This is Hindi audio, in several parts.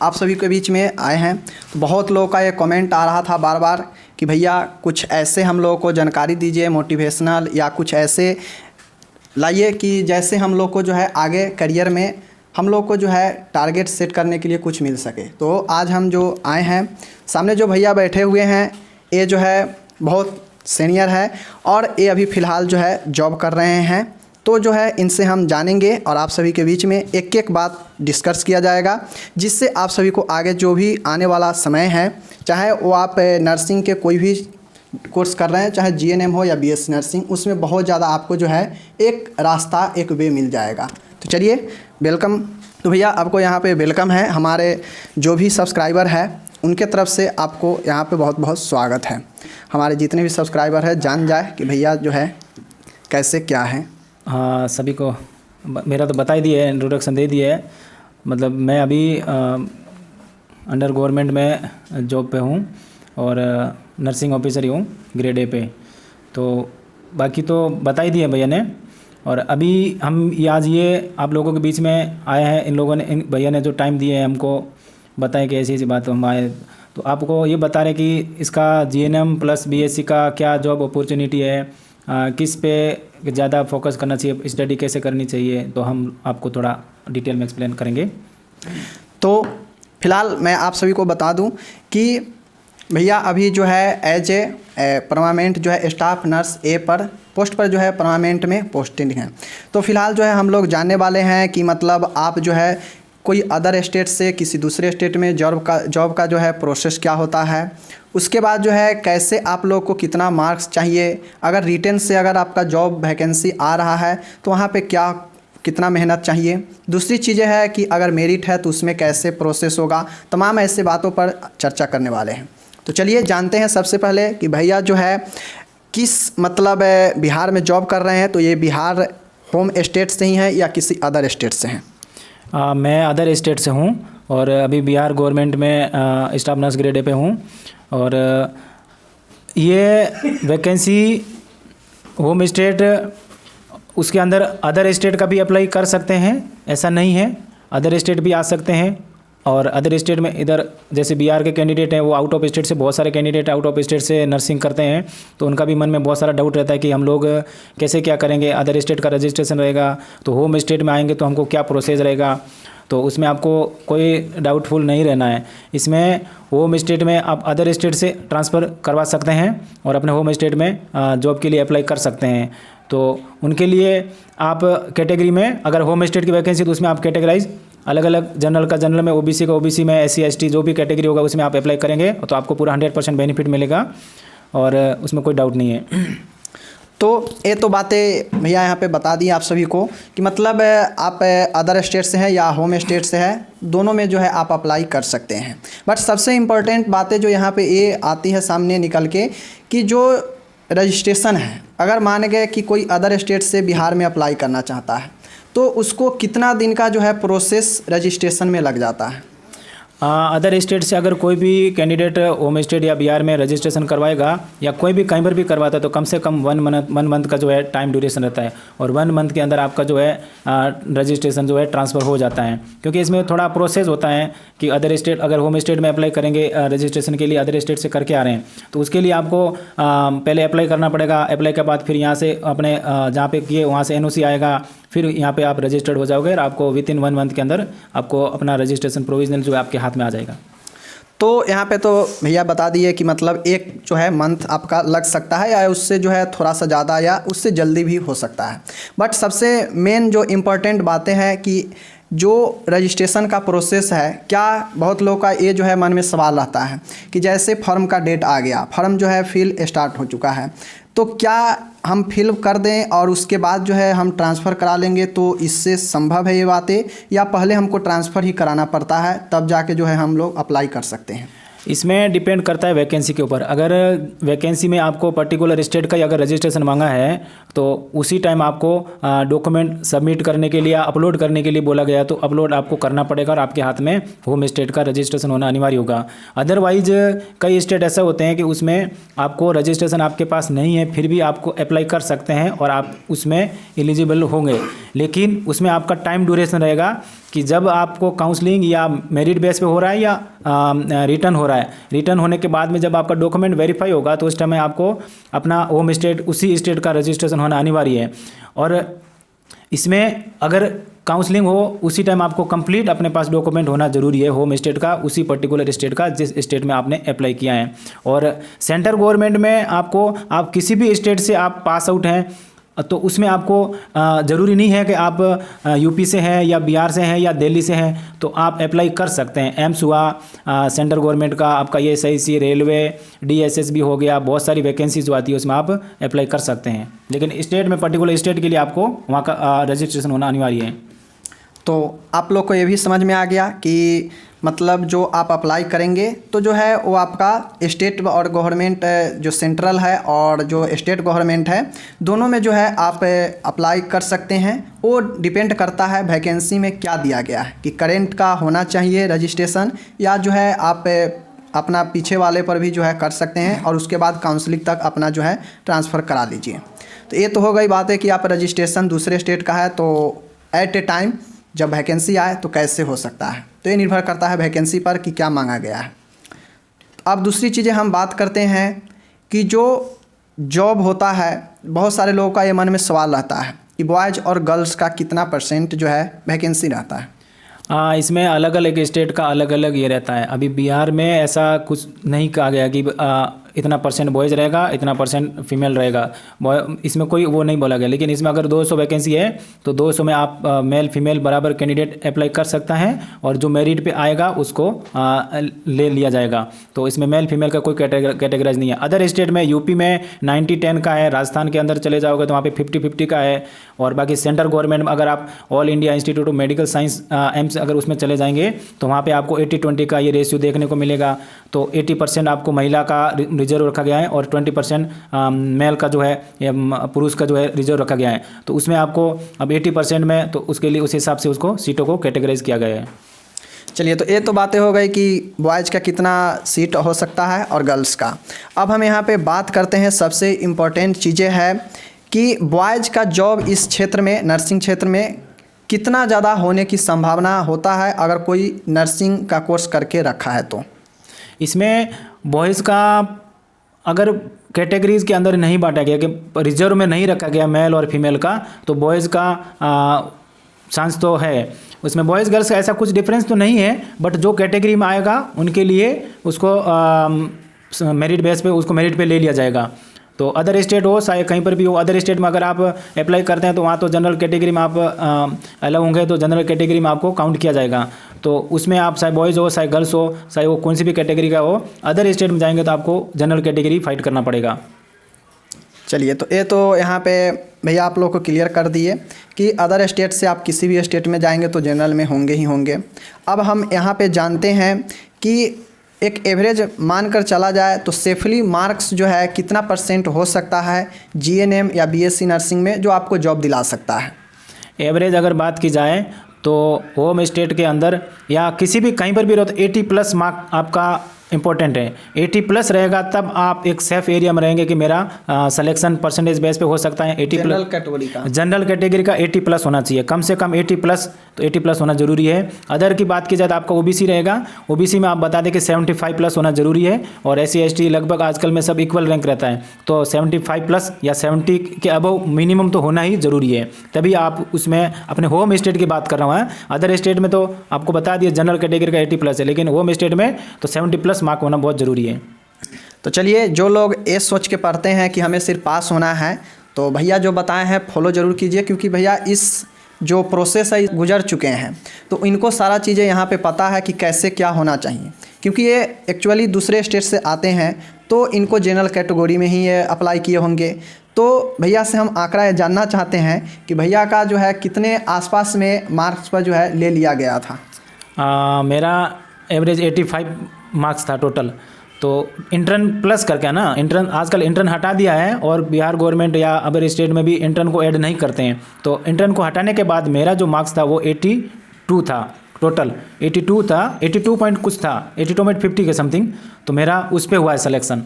आप सभी के बीच में आए हैं। तो बहुत लोगों का ये कमेंट आ रहा था बार बार कि भैया कुछ ऐसे हम लोगों को जानकारी दीजिए मोटिवेशनल, या कुछ ऐसे लाइए कि जैसे हम लोग को जो है आगे करियर में हम लोग को जो है टारगेट सेट करने के लिए कुछ मिल सके। तो आज हम जो आए हैं, सामने जो भैया बैठे हुए हैं ये जो है बहुत सीनियर है और ये अभी फ़िलहाल जो है जॉब कर रहे हैं। तो जो है इनसे हम जानेंगे और आप सभी के बीच में एक एक बात डिस्कस किया जाएगा, जिससे आप सभी को आगे जो भी आने वाला समय है, चाहे वो आप नर्सिंग के कोई भी कोर्स कर रहे हैं, चाहे जीएनएम हो या बीएससी नर्सिंग, उसमें बहुत ज़्यादा आपको जो है एक रास्ता, एक वे मिल जाएगा। तो चलिए वेलकम। तो भैया आपको यहाँ पे वेलकम है। हमारे जो भी सब्सक्राइबर है उनके तरफ से आपको यहाँ पे बहुत बहुत स्वागत है। हमारे जितने भी सब्सक्राइबर हैं जान जाए कि भैया जो है कैसे क्या है। हाँ, सभी को मेरा तो बता ही दिया है, इंट्रोडक्शन दे दिया है। मतलब मैं अभी अंडर गवर्नमेंट में जॉब पे हूँ और नर्सिंग ऑफिसर ही हूँ ग्रेड ए पे। तो बाकी तो बता ही दिया भैया ने। और अभी हम आज ये आप लोगों के बीच में आए हैं, इन लोगों ने, इन भैया ने जो टाइम दिए हैं हमको बताएं कि ऐसी ऐसी बात हम आए। तो आपको ये बता रहे कि इसका जीएनएम प्लस बीएससी का क्या जॉब अपॉर्चुनिटी है, किस पे ज़्यादा फोकस करना चाहिए, स्टडी कैसे करनी चाहिए, तो हम आपको थोड़ा डिटेल में एक्सप्लेन करेंगे। तो फिलहाल मैं आप सभी को बता दूं कि भैया अभी जो है एज ए परमानेंट जो है स्टाफ नर्स ए पर पोस्ट पर जो है परमानेंट में पोस्टिंग है। तो फिलहाल जो है हम लोग जानने वाले हैं कि मतलब आप जो है कोई अदर स्टेट से किसी दूसरे स्टेट में जॉब का जो है प्रोसेस क्या होता है, उसके बाद जो है कैसे आप लोग को कितना मार्क्स चाहिए, अगर रिटेन से अगर आपका जॉब वैकेंसी आ रहा है तो वहाँ पे क्या कितना मेहनत चाहिए, दूसरी चीज़ें है कि अगर मेरिट है तो उसमें कैसे प्रोसेस होगा, तमाम ऐसे बातों पर चर्चा करने वाले हैं। तो चलिए जानते हैं सबसे पहले कि भैया जो है किस मतलब बिहार में जॉब कर रहे हैं। तो ये बिहार होम स्टेट से ही हैं या किसी अदर स्टेट से हैं? मैं अदर स्टेट से हूँ और अभी बिहार गवर्नमेंट में स्टाफ नर्स ग्रेड ए पे हूँ। और ये वैकेंसी होम स्टेट, उसके अंदर अदर स्टेट का भी अप्लाई कर सकते हैं, ऐसा नहीं है, अदर स्टेट भी आ सकते हैं। और अदर स्टेट में इधर जैसे बिहार के कैंडिडेट हैं वो आउट ऑफ स्टेट से, बहुत सारे कैंडिडेट आउट ऑफ स्टेट से नर्सिंग करते हैं, तो उनका भी मन में बहुत सारा डाउट रहता है कि हम लोग कैसे क्या करेंगे, अदर स्टेट का रजिस्ट्रेशन रहेगा तो होम स्टेट में आएंगे तो हमको क्या प्रोसेस रहेगा। तो उसमें आपको कोई डाउटफुल नहीं रहना है। इसमें होम स्टेट में आप अदर स्टेट से ट्रांसफ़र करवा सकते हैं और अपने होम स्टेट में जॉब के लिए अप्लाई कर सकते हैं। तो उनके लिए आप कैटेगरी में, अगर होम स्टेट की वैकेंसी तो उसमें आप कैटेगराइज अलग अलग, जनरल का जनरल में, ओबीसी का ओबीसी में, एससी एसटी जो भी कैटेगरी होगा उसमें आप अप्लाई करेंगे तो आपको पूरा 100% बेनिफिट मिलेगा और उसमें कोई डाउट नहीं है। तो ये तो बातें भैया यहाँ पे बता दी आप सभी को कि मतलब आप अदर स्टेट से हैं या होम स्टेट से है, दोनों में जो है आप अप्लाई कर सकते हैं। बट सबसे इम्पोर्टेंट बातें जो यहाँ पे ये आती है सामने निकल के कि जो रजिस्ट्रेशन है, अगर मान गए कि कोई अदर स्टेट से बिहार में अप्लाई करना चाहता है तो उसको कितना दिन का जो है प्रोसेस रजिस्ट्रेशन में लग जाता है? अदर स्टेट से अगर कोई भी कैंडिडेट होम स्टेट या बिहार में रजिस्ट्रेशन करवाएगा या कोई भी कहीं पर भी करवाता है तो कम से कम वन मंथ का जो है टाइम ड्यूरेशन रहता है और 1 मंथ के अंदर आपका जो है रजिस्ट्रेशन जो है ट्रांसफ़र हो जाता है। क्योंकि इसमें थोड़ा प्रोसेस होता है कि अदर स्टेट, अगर होम स्टेट में अप्लाई करेंगे रजिस्ट्रेशन के लिए, अदर स्टेट से करके आ रहे हैं तो उसके लिए आपको पहले अप्लाई करना पड़ेगा। अप्लाई के बाद फिर यहाँ से अपने जहाँ पे किए वहाँ से एनओसी आएगा, फिर यहाँ पे आप रजिस्टर्ड हो जाओगे और आपको विदिन 1 मंथ के अंदर आपको अपना रजिस्ट्रेशन प्रोविजनल जो है आपके हाथ में आ जाएगा। तो यहाँ पे तो भैया बता दिए कि मतलब एक जो है मंथ आपका लग सकता है या उससे जो है थोड़ा सा ज़्यादा या उससे जल्दी भी हो सकता है। बट सबसे मेन जो इम्पोर्टेंट बातें हैं कि जो रजिस्ट्रेशन का प्रोसेस है, क्या बहुत लोगों का ये जो है मन में सवाल रहता है कि जैसे फॉर्म का डेट आ गया, फॉर्म जो है फिल स्टार्ट हो चुका है, तो क्या हम फिल कर दें और उसके बाद जो है हम ट्रांसफ़र करा लेंगे, तो इससे संभव है ये बातें, या पहले हमको ट्रांसफ़र ही कराना पड़ता है तब जाके जो है हम लोग अप्लाई कर सकते हैं? इसमें डिपेंड करता है वैकेंसी के ऊपर। अगर वैकेंसी में आपको पर्टिकुलर स्टेट का अगर रजिस्ट्रेशन मांगा है तो उसी टाइम आपको डॉक्यूमेंट सबमिट करने के लिए, अपलोड करने के लिए बोला गया तो अपलोड आपको करना पड़ेगा और आपके हाथ में होम स्टेट का रजिस्ट्रेशन होना अनिवार्य होगा। अदरवाइज कई स्टेट ऐसे होते हैं कि उसमें आपको रजिस्ट्रेशन आपके पास नहीं है फिर भी आपको अप्लाई कर सकते हैं और आप उसमें एलिजिबल होंगे, लेकिन उसमें आपका टाइम ड्यूरेशन रहेगा कि जब आपको काउंसलिंग या मेरिट बेस पे हो रहा है या रिटर्न हो रहा है, रिटर्न होने के बाद में जब आपका डॉक्यूमेंट वेरीफाई होगा तो उस टाइम में आपको अपना होम स्टेट उसी स्टेट का रजिस्ट्रेशन होना अनिवार्य है। और इसमें अगर काउंसलिंग हो उसी टाइम आपको कंप्लीट अपने पास डॉक्यूमेंट होना जरूरी है होम स्टेट का, उसी पर्टिकुलर स्टेट का जिस स्टेट में आपने अप्लाई किया है। और सेंट्रल गवर्नमेंट में आपको आप किसी भी स्टेट से आप पास आउट हैं तो उसमें आपको ज़रूरी नहीं है कि आप यूपी से हैं या बिहार से हैं या दिल्ली से हैं, तो आप अप्लाई कर सकते हैं। एम्स हुआ सेंट्रल गवर्नमेंट का, आपका ये SIC, रेलवे, DSS भी हो गया, बहुत सारी वैकेंसीज जो आती है उसमें आप अप्लाई कर सकते हैं। लेकिन स्टेट में पर्टिकुलर स्टेट के लिए आपको वहाँ का रजिस्ट्रेशन होना अनिवार्य है। तो आप लोग को ये भी समझ में आ गया कि मतलब जो आप अप्लाई करेंगे तो जो है वो आपका स्टेट और गवर्नमेंट जो सेंट्रल है और जो स्टेट गवर्नमेंट है दोनों में जो है आप अप्लाई कर सकते हैं। वो डिपेंड करता है वैकेंसी में क्या दिया गया है कि करेंट का होना चाहिए रजिस्ट्रेशन, या जो है आप अपना पीछे वाले पर भी जो है कर सकते हैं और उसके बाद काउंसलिंग तक अपना जो है ट्रांसफ़र करा लीजिए। तो ये तो हो गई बात है कि आप रजिस्ट्रेशन दूसरे स्टेट का है तो एट ए टाइम जब वैकेंसी आए तो कैसे हो सकता है, तो ये निर्भर करता है वैकेंसी पर कि क्या मांगा गया है। अब दूसरी चीज़ें हम बात करते हैं कि जो जॉब होता है, बहुत सारे लोगों का ये मन में सवाल रहता है कि बॉयज़ और गर्ल्स का कितना % जो है वैकेंसी रहता है। इसमें अलग अलग स्टेट का अलग अलग ये रहता है। अभी बिहार में ऐसा कुछ नहीं कहा गया कि इतना % बॉयज़ रहेगा, इतना % फीमेल रहेगा, इसमें कोई वो नहीं बोला गया। लेकिन इसमें अगर 200 वैकेंसी है तो 200 में आप मेल फीमेल बराबर कैंडिडेट अप्लाई कर सकता है और जो मेरिट पे आएगा उसको ले लिया जाएगा। तो इसमें मेल फीमेल का कोई कैटेगराइज नहीं है। अदर स्टेट में यूपी में 90-10 का है, राजस्थान के अंदर चले जाओगे तो वहाँ पे 50-50 का है। और बाकी सेंट्रल गवर्नमेंट में अगर आप all India institute of medical science AIIMS अगर उसमें चले जाएंगे तो वहाँ पे आपको 80-20 का ये रेशियो देखने को मिलेगा। तो 80% आपको महिला का रिजर्व रखा गया है और 20% मेल का जो है पुरुष का जो है रिजर्व रखा गया है। तो उसमें आपको अब 80% में तो उसके लिए उस हिसाब से उसको सीटों को कैटेगराइज किया गया है। चलिए, तो ये तो बातें हो गई कि बॉयज़ का कितना सीट हो सकता है और गर्ल्स का। अब हम यहाँ पे बात करते हैं, सबसे इम्पोर्टेंट चीज़ें है कि बॉयज़ का जॉब इस क्षेत्र में, नर्सिंग क्षेत्र में कितना ज़्यादा होने की संभावना होता है अगर कोई नर्सिंग का कोर्स करके रखा है तो। इसमें बॉयज़ का अगर कैटेगरीज के अंदर नहीं बांटा गया कि रिजर्व में नहीं रखा गया मेल और फीमेल का, तो बॉयज़ का चांस तो है। उसमें बॉयज़ गर्ल्स का ऐसा कुछ डिफरेंस तो नहीं है, बट जो कैटेगरी में आएगा उनके लिए उसको मेरिट बेस पे उसको मेरिट पे ले लिया जाएगा। तो अदर स्टेट हो चाहे कहीं पर भी हो, अदर स्टेट में अगर आप अप्लाई करते हैं तो वहाँ तो जनरल कैटेगरी में आप अलग होंगे, तो जनरल कैटेगरी में आपको काउंट किया जाएगा। तो उसमें आप चाहे बॉयज़ हो चाहे गर्ल्स हो चाहे वो कौन सी भी कैटेगरी का हो, अदर स्टेट में जाएंगे तो आपको जनरल कैटेगरी फाइट करना पड़ेगा। चलिए, तो ये तो यहाँ पे भैया आप लोग को क्लियर कर दिए कि अदर स्टेट से आप किसी भी स्टेट में जाएंगे तो जनरल में होंगे ही होंगे। अब हम यहाँ पे जानते हैं कि एक एवरेज मानकर चला जाए तो सेफली मार्क्स जो है कितना % हो सकता है GNM या BSc नर्सिंग में जो आपको जॉब दिला सकता है। एवरेज अगर बात की जाए तो होम स्टेट के अंदर या किसी भी कहीं पर भी रहो तो 80+ मार्क आपका इंपॉर्टेंट है। 80+ रहेगा तब आप एक सेफ एरिया में रहेंगे कि मेरा सिलेक्शन % बेस पे हो सकता है। 80+ जनरल कैटेगरी का, जनरल कैटेगरी का 80+ होना चाहिए, कम से कम 80+, तो 80+ होना जरूरी है। अदर की बात की जाए तो आपका OBC रहेगा, OBC में आप बता दें कि 75+ होना जरूरी है। और SC ST लगभग आजकल में सब इक्वल रैंक रहता है, तो 75+ या 70 के अबव मिनिमम तो होना ही ज़रूरी है, तभी आप उसमें अपने होम स्टेट की बात कर रहा हूँ। अदर स्टेट में तो आपको बता दिए जनरल कैटेगरी का 80+ है, लेकिन होम स्टेट में तो 70+ मार्क होना बहुत ज़रूरी है। तो चलिए, जो लोग ये सोच के पढ़ते हैं कि हमें सिर्फ पास होना है तो भैया जो बताए हैं फॉलो ज़रूर कीजिए, क्योंकि भैया इस जो प्रोसेस है गुजर चुके हैं तो इनको सारा चीज़ें यहाँ पे पता है कि कैसे क्या होना चाहिए। क्योंकि ये एक्चुअली दूसरे स्टेट से आते हैं तो इनको जनरल कैटेगरी में ही ये अप्लाई किए होंगे। तो भैया से हम आंकड़ा ये जानना चाहते हैं कि भैया का जो है कितने आसपास में मार्क्स पर जो है ले लिया गया था। मेरा एवरेज 85 मार्क्स था टोटल। तो इंटर्न प्लस करके ना, इंटर्न आजकल इंटर्न हटा दिया है और बिहार गवर्नमेंट या अदर स्टेट में भी इंटर्न को ऐड नहीं करते हैं। तो इंटर्न को हटाने के बाद मेरा जो मार्क्स था वो 82 था, टोटल 82 था, 82 पॉइंट कुछ था, 82.50 के समथिंग। तो मेरा उस पर हुआ है सिलेक्शन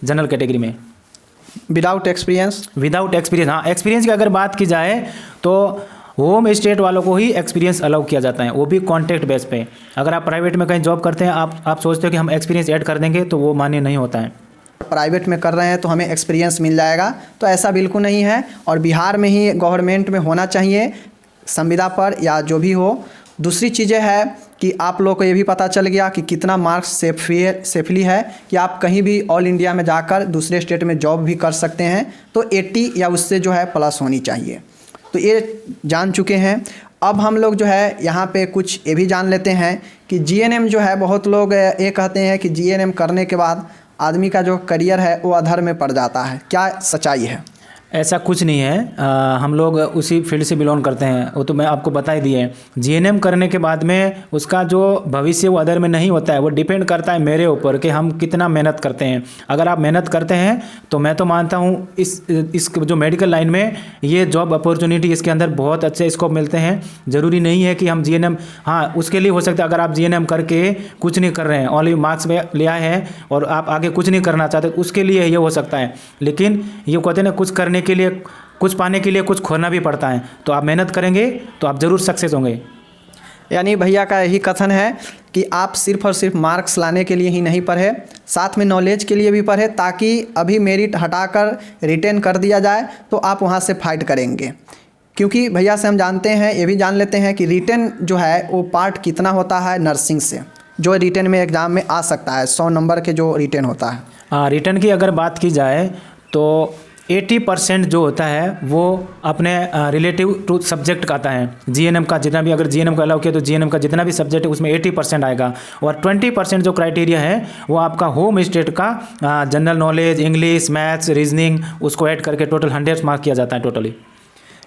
जनरल कैटेगरी में। Without experience? विदाउट एक्सपीरियंस, हाँ। एक्सपीरियंस की अगर बात की जाए तो होम स्टेट वालों को ही एक्सपीरियंस अलाउ किया जाता है, वो भी कॉन्ट्रैक्ट बेस पे। अगर आप प्राइवेट में कहीं जॉब करते हैं, आप सोचते हो कि हम एक्सपीरियंस ऐड कर देंगे, तो वो मान्य नहीं होता है। प्राइवेट में कर रहे हैं तो हमें एक्सपीरियंस मिल जाएगा, तो ऐसा बिल्कुल नहीं है। और बिहार में ही गवर्नमेंट में होना चाहिए, संविदा पर या जो भी हो। दूसरी चीज़ें है कि आप लोग को ये भी पता चल गया कि कितना मार्क्स सेफली है कि आप कहीं भी ऑल इंडिया में जाकर दूसरे स्टेट में जॉब भी कर सकते हैं, तो 80 या उससे जो है प्लस होनी चाहिए। तो ये जान चुके हैं। अब हम लोग जो है यहाँ पे कुछ ये भी जान लेते हैं कि जीएनएम जो है, बहुत लोग ये कहते हैं कि जीएनएम करने के बाद आदमी का जो करियर है वो अधर में पड़ जाता है, क्या सच्चाई है? ऐसा कुछ नहीं है। हम लोग उसी फील्ड से बिलोंग करते हैं, वो तो मैं आपको बता ही दिए। जीएनएम करने के बाद में उसका जो भविष्य वो अदर में नहीं होता है, वो डिपेंड करता है मेरे ऊपर कि हम कितना मेहनत करते हैं। अगर आप मेहनत करते हैं तो मैं तो मानता हूँ इस जो मेडिकल लाइन में ये जॉब अपॉर्चुनिटी इसके अंदर बहुत अच्छे स्कोप मिलते हैं। ज़रूरी नहीं है कि हम जीएनएम, हाँ उसके लिए हो सकता है अगर आप जीएनएम करके कुछ नहीं कर रहे हैं, ओनली मार्क्स में ले आए हैं और आप आगे कुछ नहीं करना चाहते, उसके लिए ये हो सकता है। लेकिन ये कहते हैं ना, कुछ करने के लिए, कुछ पाने के लिए कुछ खोना भी पड़ता है। तो आप मेहनत करेंगे तो आप ज़रूर सक्सेस होंगे। यानी भैया का यही कथन है कि आप सिर्फ और सिर्फ मार्क्स लाने के लिए ही नहीं पढ़े, साथ में नॉलेज के लिए भी पढ़े, ताकि अभी मेरिट हटाकर रिटेन कर दिया जाए तो आप वहाँ से फाइट करेंगे। क्योंकि भैया से हम जानते हैं, ये भी जान लेते हैं कि रिटेन जो है वो पार्ट कितना होता है नर्सिंग से, जो रिटेन में एग्ज़ाम में आ सकता है, 100 नंबर के जो रिटेन होता है। हाँ, रिटर्न की अगर बात की जाए तो 80% जो होता है वो अपने रिलेटिव टू सब्जेक्ट का आता है। जीएनएम का जितना भी, अगर जीएनएम का अलाउ किया तो जीएनएम का जितना भी सब्जेक्ट है उसमें 80% आएगा। और 20% जो क्राइटेरिया है वो आपका होम स्टेट का general knowledge, English, maths, reasoning, उसको ऐड करके टोटल 100 मार्क किया जाता है टोटली।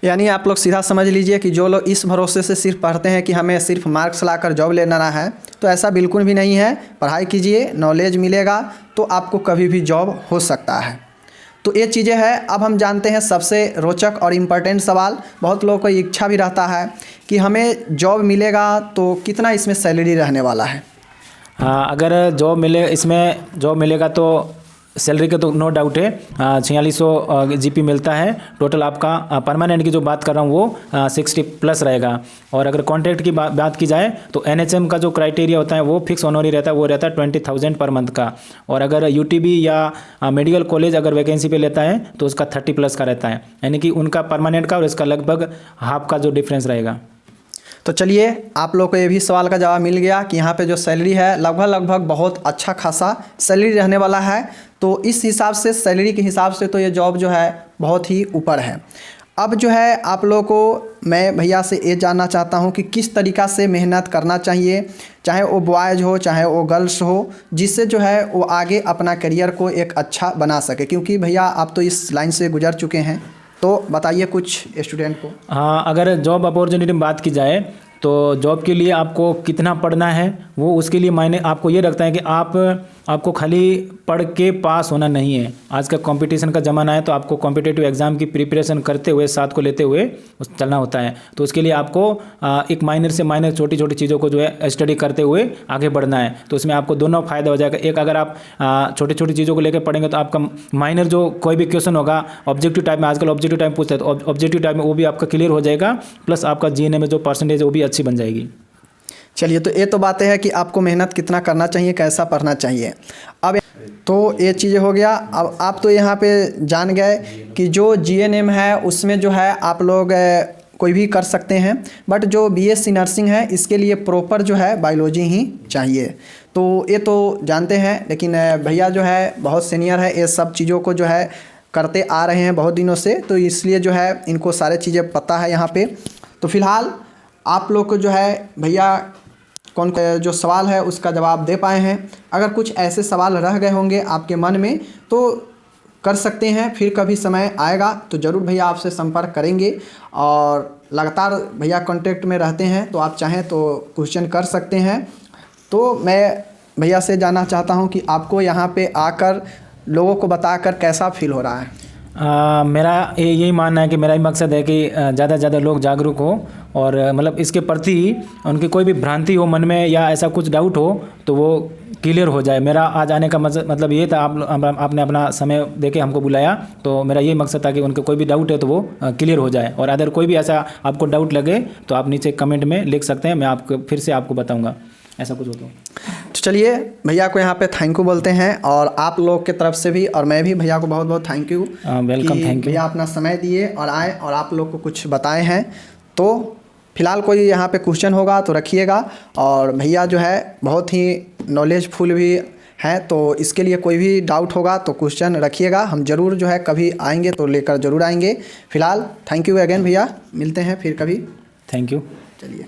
यानी आप लोग सीधा समझ लीजिए कि जो लोग इस भरोसे से सिर्फ पढ़ते हैं कि हमें सिर्फ मार्क्स लाकर जॉब लेना है, तो ऐसा बिल्कुल भी नहीं है। पढ़ाई कीजिए, नॉलेज मिलेगा तो आपको कभी भी जॉब हो सकता है। तो ये चीज़ें हैं। अब हम जानते हैं सबसे रोचक और इम्पोर्टेंट सवाल, बहुत लोगों को इच्छा भी रहता है कि हमें जॉब मिलेगा तो कितना इसमें सैलरी रहने वाला है। हाँ, अगर जॉब मिलेगा तो सैलरी का तो नो डाउट है, 4600 जीपी मिलता है टोटल। आपका परमानेंट की जो बात कर रहा हूँ वो 60+ रहेगा। और अगर कॉन्ट्रैक्ट की बात की जाए तो एनएचएम का जो क्राइटेरिया होता है वो फिक्स ऑनरी रहता है, वो रहता है 20,000 पर मंथ का। और अगर यूटीबी या मेडिकल कॉलेज अगर वैकेंसी पे लेता है तो उसका 30+ का रहता है, यानी कि उनका परमानेंट का और इसका लगभग हाफ का जो डिफरेंस रहेगा। तो चलिए, आप लोग को ये भी सवाल का जवाब मिल गया कि यहाँ पे जो सैलरी है लगभग बहुत अच्छा खासा सैलरी रहने वाला है। तो इस हिसाब से, सैलरी के हिसाब से तो ये जॉब जो है बहुत ही ऊपर है। अब जो है आप लोगों को मैं भैया से ये जानना चाहता हूँ कि किस तरीक़ा से मेहनत करना चाहिए, चाहे वो बॉयज़ हो चाहे वो गर्ल्स हो, जिससे जो है वो आगे अपना करियर को एक अच्छा बना सके। क्योंकि भैया आप तो इस लाइन से गुजर चुके हैं, तो बताइए कुछ स्टूडेंट को। हाँ, अगर जॉब अपॉर्चुनिटी में बात की जाए तो जॉब के लिए आपको कितना पढ़ना है वो उसके लिए मायने आपको ये रखता है कि आपको खाली पढ़ के पास होना नहीं है। आज का कंपटीशन का ज़माना है, तो आपको कॉम्पिटिटिव एग्ज़ाम की प्रिपरेशन करते हुए, साथ को लेते हुए चलना होता है। तो उसके लिए आपको एक माइनर से माइनर छोटी छोटी चीज़ों को जो है स्टडी करते हुए आगे बढ़ना है। तो उसमें आपको दोनों फ़ायदा हो जाएगा। एक, अगर आप छोटी छोटी चीज़ों को लेकर पढ़ेंगे तो आपका माइनर जो कोई भी क्वेश्चन होगा ऑब्जेक्टिव टाइप में, आजकल ऑब्जेक्टिव टाइप पूछते हैं, तो ऑब्जेक्टिव टाइप में वो भी आपका क्लियर हो जाएगा, प्लस आपका जीएनए में जो परसेंटेज है वो भी अच्छी बन जाएगी। चलिए, तो ये तो बातें हैं कि आपको मेहनत कितना करना चाहिए, कैसा पढ़ना चाहिए। अब तो ये चीज़ें हो गया। अब आप तो यहाँ पे जान गए कि जो जीएनएम है उसमें जो है आप लोग कोई भी कर सकते हैं, बट जो बीएससी नर्सिंग है इसके लिए प्रॉपर जो है बायोलॉजी ही चाहिए। तो ये तो जानते हैं, लेकिन भैया जो है बहुत सीनियर है, ये सब चीज़ों को जो है करते आ रहे हैं बहुत दिनों से, तो इसलिए जो है इनको सारे चीज़ें पता है यहाँ पे। तो फिलहाल आप लोग को जो है भैया कौन जो सवाल है उसका जवाब दे पाए हैं। अगर कुछ ऐसे सवाल रह गए होंगे आपके मन में तो कर सकते हैं, फिर कभी समय आएगा तो ज़रूर भैया आपसे संपर्क करेंगे। और लगातार भैया कांटेक्ट में रहते हैं, तो आप चाहें तो क्वेश्चन कर सकते हैं। तो मैं भैया से जानना चाहता हूं कि आपको यहाँ पे आकर लोगों को बताकर कैसा फील हो रहा है। मेरा यही मानना है कि मेरा ही मकसद है कि ज़्यादा से ज़्यादा लोग जागरूक हो और मतलब इसके प्रति उनकी कोई भी भ्रांति हो मन में या ऐसा कुछ डाउट हो तो वो क्लियर हो जाए। मेरा आज आने का मतलब ये था, आपने अपना समय देके हमको बुलाया, तो मेरा यही मकसद था कि उनको कोई भी डाउट है तो वो क्लियर हो जाए। और अगर कोई भी ऐसा आपको डाउट लगे तो आप नीचे कमेंट में लिख सकते हैं, मैं आपको फिर से आपको बताऊँगा ऐसा कुछ हो तो। तो चलिए भैया को यहाँ पे थैंक यू बोलते हैं, और आप लोग की तरफ से भी, और मैं भी भैया को बहुत बहुत thank you. Welcome, thank you. भैया अपना समय दिए और आए और आप लोग को कुछ बताए हैं। तो फिलहाल कोई यहाँ पे क्वेश्चन होगा तो रखिएगा, और भैया जो है बहुत ही नॉलेजफुल भी हैं, तो इसके लिए कोई भी डाउट होगा तो क्वेश्चन रखिएगा, हम ज़रूर जो है कभी आएंगे तो लेकर ज़रूर आएंगे। फिलहाल थैंक यू अगेन भैया, मिलते हैं फिर कभी। Thank you. चलिए।